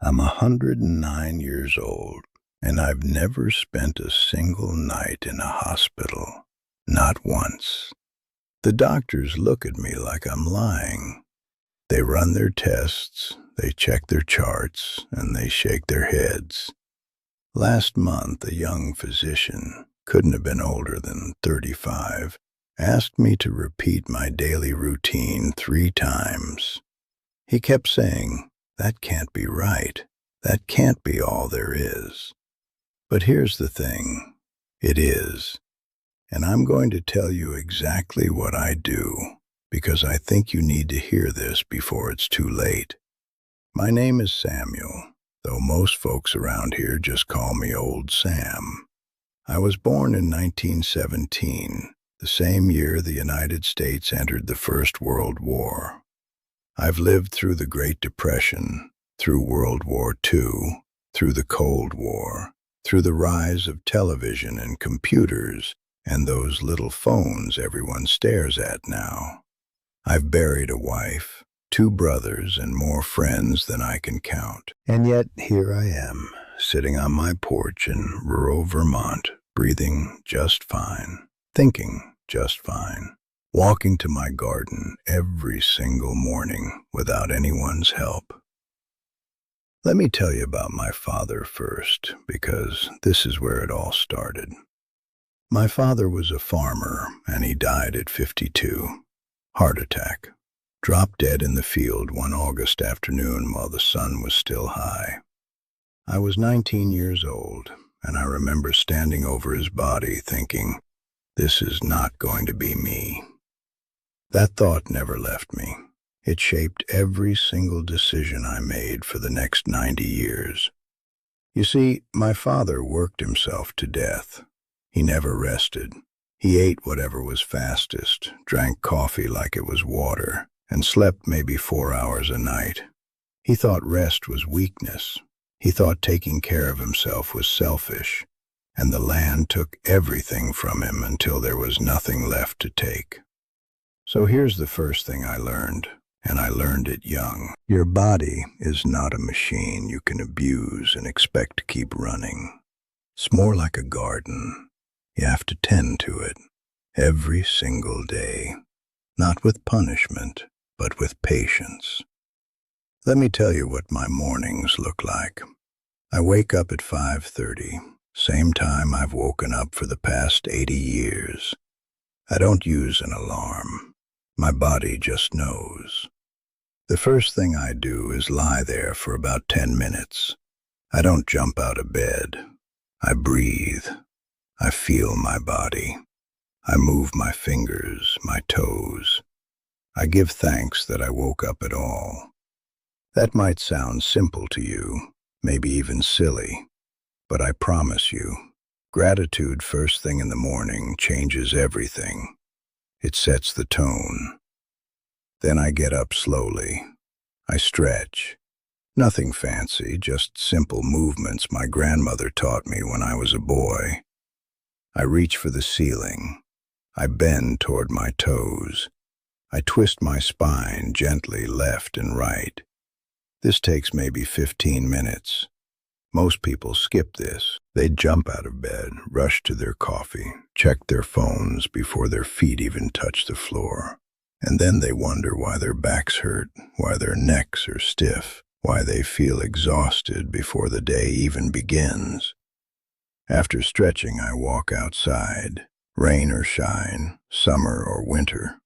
I'm 109 years old, and I've never spent a single night in a hospital. Not once. The doctors look at me like I'm lying. They run their tests, they check their charts, and they shake their heads. Last month, a young physician, couldn't have been older than 35, asked me to repeat my daily routine 3 times. He kept saying, "That can't be right. That can't be all there is." But here's the thing. It is. And I'm going to tell you exactly what I do, because I think you need to hear this before it's too late. My name is Samuel, though most folks around here just call me Old Sam. I was born in 1917, the same year the United States entered the First World War. I've lived through the Great Depression, through World War II, through the Cold War, through the rise of television and computers, and those little phones everyone stares at now. I've buried a wife, 2 brothers, and more friends than I can count. And yet here I am, sitting on my porch in rural Vermont, breathing just fine, thinking just fine, walking to my garden every single morning without anyone's help. Let me tell you about my father first, because this is where it all started. My father was a farmer, and he died at 52. Heart attack. Dropped dead in the field one August afternoon while the sun was still high. I was 19 years old, and I remember standing over his body thinking, this is not going to be me. That thought never left me. It shaped every single decision I made for the next 90 years. You see, my father worked himself to death. He never rested. He ate whatever was fastest, drank coffee like it was water, and slept maybe 4 hours a night. He thought rest was weakness. He thought taking care of himself was selfish, and the land took everything from him until there was nothing left to take. So here's the first thing I learned, and I learned it young. Your body is not a machine you can abuse and expect to keep running. It's more like a garden. You have to tend to it every single day, not with punishment, but with patience. Let me tell you what my mornings look like. I wake up at 5:30, same time I've woken up for the past 80 years. I don't use an alarm. My body just knows. The first thing I do is lie there for about 10 minutes. I don't jump out of bed. I breathe. I feel my body. I move my fingers, my toes. I give thanks that I woke up at all. That might sound simple to you, maybe even silly, but I promise you, gratitude first thing in the morning changes everything. It sets the tone. Then I get up slowly. I stretch. Nothing fancy, just simple movements my grandmother taught me when I was a boy. I reach for the ceiling. I bend toward my toes. I twist my spine gently left and right. This takes maybe 15 minutes. Most people skip this. They jump out of bed, rush to their coffee, check their phones before their feet even touch the floor. And then they wonder why their backs hurt, why their necks are stiff, why they feel exhausted before the day even begins. After stretching, I walk outside, rain or shine, summer or winter.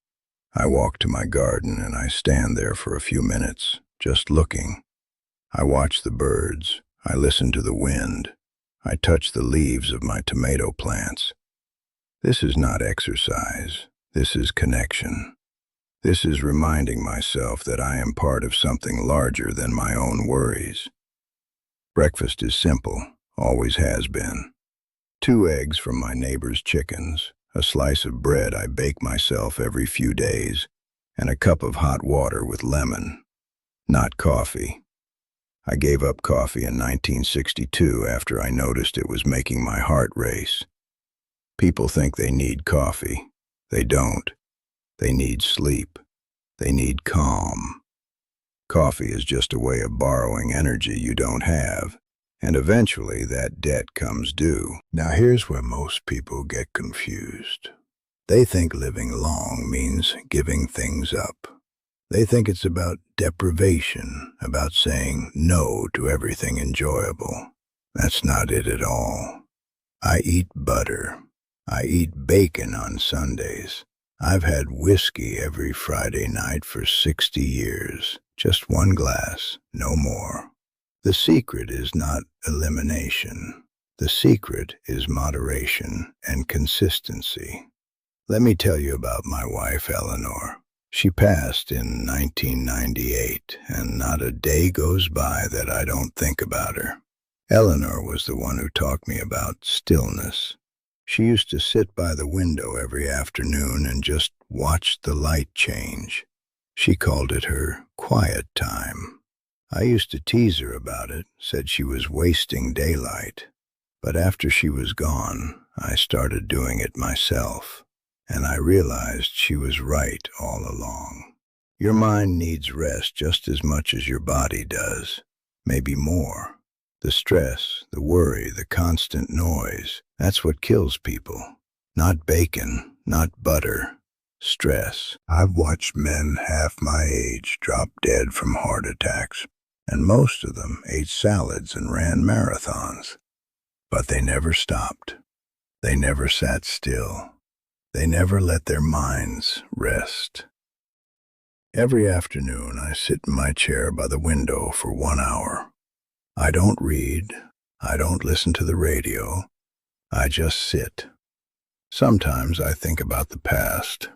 I walk to my garden and I stand there for a few minutes, just looking. I watch the birds. I listen to the wind. I touch the leaves of my tomato plants. This is not exercise. This is connection. This is reminding myself that I am part of something larger than my own worries. Breakfast is simple, always has been. 2 eggs from my neighbor's chickens, a slice of bread I bake myself every few days, and a cup of hot water with lemon. Not coffee. I gave up coffee in 1962 after I noticed it was making my heart race. People think they need coffee. They don't. They need sleep. They need calm. Coffee is just a way of borrowing energy you don't have, and eventually that debt comes due. Now here's where most people get confused. They think living long means giving things up. They think it's about deprivation, about saying no to everything enjoyable. That's not it at all. I eat butter. I eat bacon on Sundays. I've had whiskey every Friday night for 60 years. Just one glass, no more. The secret is not elimination. The secret is moderation and consistency. Let me tell you about my wife, Eleanor. She passed in 1998, and not a day goes by that I don't think about her. Eleanor was the one who taught me about stillness. She used to sit by the window every afternoon and just watch the light change. She called it her quiet time. I used to tease her about it, said she was wasting daylight. But after she was gone, I started doing it myself, and I realized she was right all along. Your mind needs rest just as much as your body does, maybe more. The stress, the worry, the constant noise, that's what kills people. Not bacon, not butter, stress. I've watched men half my age drop dead from heart attacks, and most of them ate salads and ran marathons. But they never stopped. They never sat still. They never let their minds rest. Every afternoon, I sit in my chair by the window for 1 hour. I don't read. I don't listen to the radio. I just sit. Sometimes I think about the past.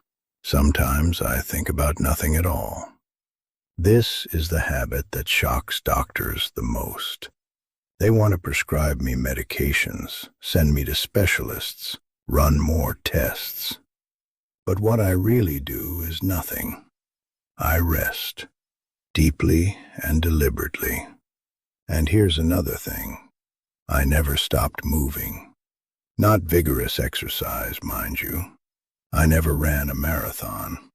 Sometimes I think about nothing at all. This is the habit that shocks doctors the most. They want to prescribe me medications, send me to specialists, run more tests. But what I really do is nothing. I rest, deeply and deliberately. And here's another thing. I never stopped moving. Not vigorous exercise, mind you. I never ran a marathon.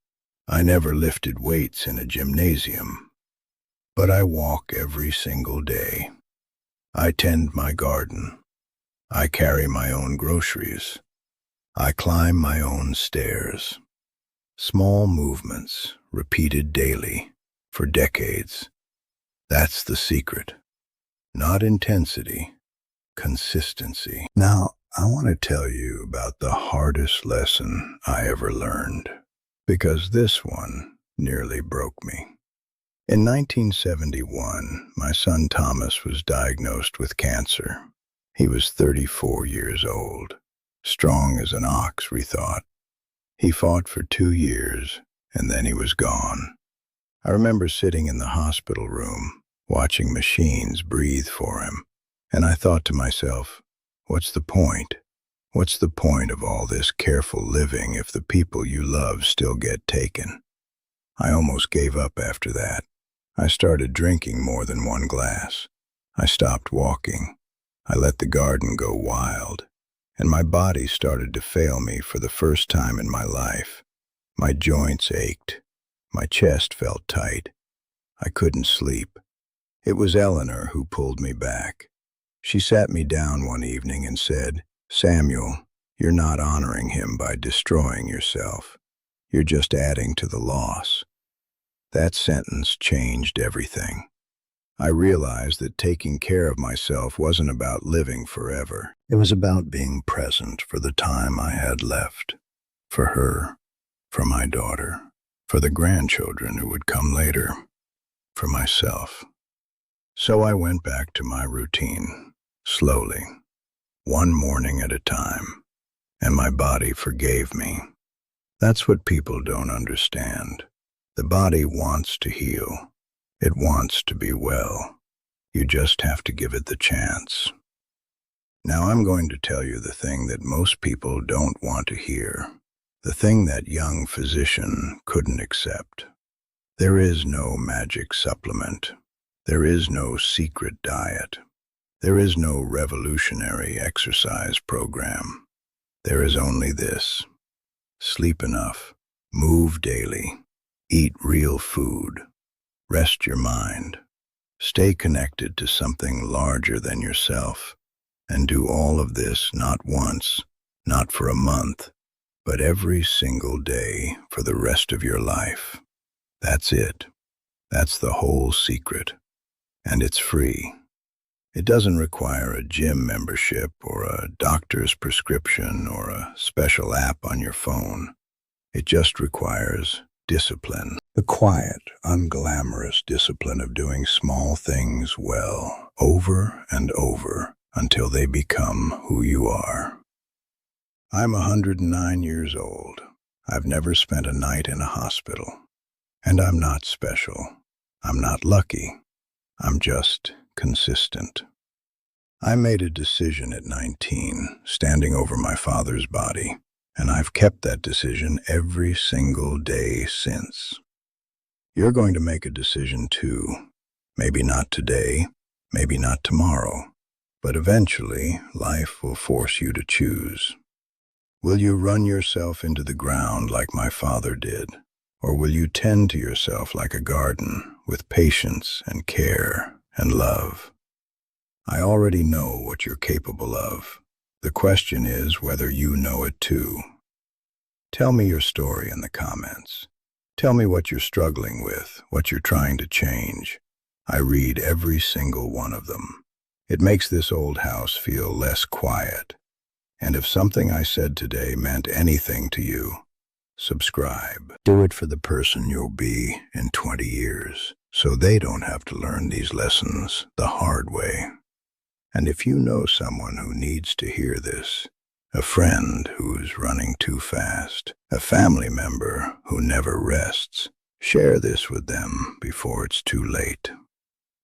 I never lifted weights in a gymnasium. But I walk every single day. I tend my garden. I carry my own groceries. I climb my own stairs. Small movements, repeated daily, for decades. That's the secret. Not intensity, consistency. Now, I want to tell you about the hardest lesson I ever learned, because this one nearly broke me. In 1971, my son Thomas was diagnosed with cancer. He was 34 years old, strong as an ox, we thought. He fought for 2 years, and then he was gone. I remember sitting in the hospital room, watching machines breathe for him, and I thought to myself, what's the point? What's the point of all this careful living if the people you love still get taken? I almost gave up after that. I started drinking more than 1 glass. I stopped walking. I let the garden go wild, and my body started to fail me for the first time in my life. My joints ached. My chest felt tight. I couldn't sleep. It was Eleanor who pulled me back. She sat me down one evening and said, "Samuel, you're not honoring him by destroying yourself. You're just adding to the loss." That sentence changed everything. I realized that taking care of myself wasn't about living forever. It was about being present for the time I had left. For her, for my daughter, for the grandchildren who would come later, for myself. So I went back to my routine, slowly, one morning at a time, and my body forgave me. That's what people don't understand. The body wants to heal. It wants to be well. You just have to give it the chance. Now I'm going to tell you the thing that most people don't want to hear, the thing that young physician couldn't accept. There is no magic supplement. There is no secret diet. There is no revolutionary exercise program. There is only this: sleep enough, move daily, eat real food, Rest your mind. Stay connected to something larger than yourself. And do all of this not once, not for a month, but every single day for the rest of your life. That's it. That's the whole secret. And it's free. It doesn't require a gym membership or a doctor's prescription or a special app on your phone. It just requires discipline. The quiet, unglamorous discipline of doing small things well, over and over, until they become who you are. I'm 109 years old. I've never spent a night in a hospital. And I'm not special. I'm not lucky. I'm just consistent. I made a decision at 19, standing over my father's body, and I've kept that decision every single day since. You're going to make a decision too. Maybe not today, maybe not tomorrow, but eventually life will force you to choose. Will you run yourself into the ground like my father did, or will you tend to yourself like a garden with patience and care and love? I already know what you're capable of. The question is whether you know it too. Tell me your story in the comments. Tell me what you're struggling with, what you're trying to change. I read every single one of them. It makes this old house feel less quiet. And if something I said today meant anything to you, subscribe. Do it for the person you'll be in 20 years, so they don't have to learn these lessons the hard way. And if you know someone who needs to hear this, a friend who's running too fast, a family member who never rests, share this with them before it's too late.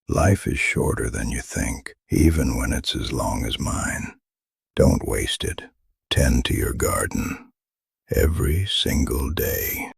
Life is shorter than you think, even when it's as long as mine. Don't waste it. Tend to your garden every single day.